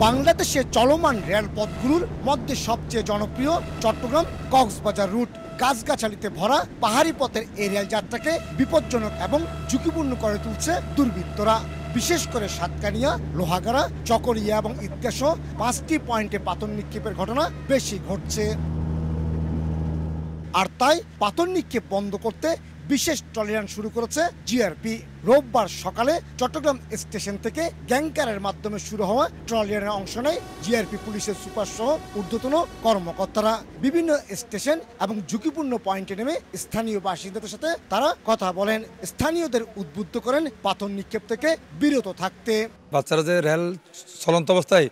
বাংলাদেশে চলমান রেলপথগুলোর মধ্যে সবচেয়ে জনপ্রিয় চট্টগ্রাম কক্সবাজার রুট। গাছগাছালিতে ভরা পাহাড়ি পথের এই রেলযাত্রাকে বিপজ্জনক এবং ঝুঁকিপূর্ণ করে তুলছে দুর্বৃত্তরা। বিশেষ করে সাতকানিয়া, লোহাগাড়া, চকরিয়া এবং ঈদগাহ সহ 5টি পয়েন্টে পাথর নিক্ষেপের ঘটনা বেশি ঘটছে। আর তাই পাথর নিক্ষেপ বন্ধ করতে বিশেষ ট্রলি শুরু করেছে জিআরপি। রোববার সকালে চট্টগ্রাম স্টেশন থেকে গ্যাংকারের মাধ্যমে শুরু হওয়া ট্রলি অংশ নেয় জিআরপি পুলিশের সুপার সহ ঊর্ধ্বতন কর্মকর্তারা। বিভিন্ন স্টেশন এবং ঝুঁকিপূর্ণ পয়েন্টে নেমে স্থানীয় বাসিন্দাদের সাথে তারা কথা বলেন, স্থানীয়দের উদ্বুদ্ধ করেন পাথর নিক্ষেপ থেকে বিরত থাকতে। বাচ্চারা যে রেল চলন্ত অবস্থায়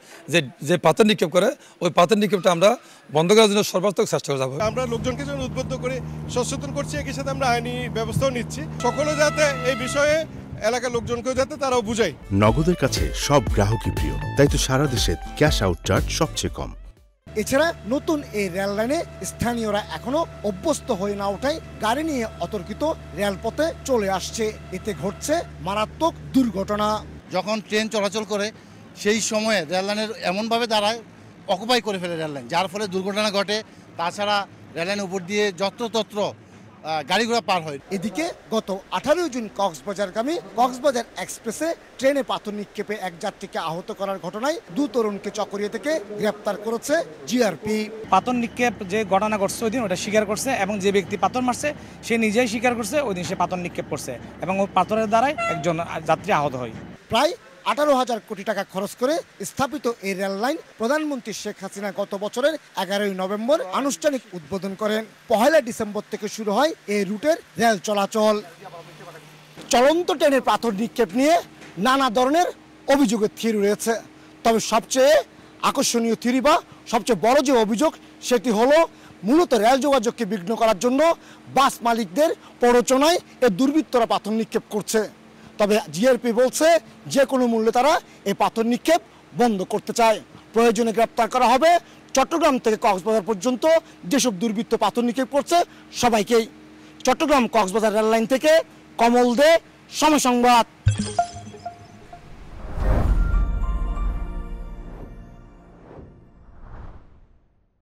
যে পাথর নিক্ষেপ করে, ওই পাথর নিক্ষেপটা আমরা বন্ধ করার জন্য সর্বাত্মক চেষ্টা করে যাবো। আমরা লোকজনকে যেন উদ্বুদ্ধ করে সচেতন করছি, একই সাথে আমরা আইনি ব্যবস্থাও নিচ্ছি। সকলে যাতে এই বিষয়ে এলাকার লোকজনকেও যাতে তারাও বুঝায়। নগদের কাছে সব গ্রাহকই প্রিয়, তাই তো সারা দেশে ক্যাশ আউট চার্জ সবচেয়ে কম। এছাড়া নতুন এই রেল লাইনে স্থানীয়রা এখনো অভ্যস্ত হয়ে না ওঠায় গাড়ি নিয়ে অতর্কিত রেলপথে চলে আসছে। এতে ঘটছে মারাত্মক দুর্ঘটনা। যখন ট্রেন চলাচল করে সেই সময়ে রেললাইনের এমনভাবে দাঁড়ায়, অকুপাই করে ফেলে রেললাইন, যার ফলে দুর্ঘটনা ঘটে। তাছাড়া রেললাইনের উপর দিয়ে যত্রতত্র গাড়ি ঘোড়া পার হয়। এদিকে গত 18 জুন কক্সবাজারগামী কক্সবাজার এক্সপ্রেসে ট্রেনে পাথর নিক্ষেপে এক যাত্রীকে আহত করার ঘটনায় 2 তরুণকে চকরিয়া থেকে গ্রেপ্তার করেছে জিআরপি। পাথর নিক্ষেপ যে ঘটনা ঘটছে ওই দিন ওটা স্বীকার করছে, এবং যে ব্যক্তি পাথর মারছে সে নিজেই স্বীকার করছে ওই দিন সে পাথর নিক্ষেপ করছে, এবং ওই পাথরের দ্বারাই একজন যাত্রী আহত হয়। প্রায় 18,000 কোটি টাকা খরচ করে স্থাপিত এই রেল লাইন প্রধানমন্ত্রী শেখ হাসিনা গত বছরের 11 নভেম্বর আনুষ্ঠানিক উদ্বোধন করেন। 1 ডিসেম্বর থেকে শুরু হয় এই রুটের রেল চলাচল। চলন্ত ট্রেনের পাথর নিক্ষেপ নিয়ে নানা ধরনের অভিযোগের থিওরি রয়েছে, তবে সবচেয়ে আকর্ষণীয় থিওরি বা সবচেয়ে বড় যে অভিযোগ সেটি হলো মূলত রেল যোগাযোগকে বিঘ্ন করার জন্য বাস মালিকদের প্ররোচনায় এই দুর্বৃত্তরা পাথর নিক্ষেপ করছে। তবে জিআরপি বলছে যে কোনো মূল্যে তারা এই পাথর নিক্ষেপ বন্ধ করতে চায়। প্রয়োজনে গ্রেপ্তার করা হবে চট্টগ্রাম থেকে কক্সবাজার পর্যন্ত যেসব দুর্বৃত্ত পাথর নিক্ষেপ করছে সবাইকেই। চট্টগ্রাম কক্সবাজার রেল লাইন থেকে কমল দে, সময় সংবাদ।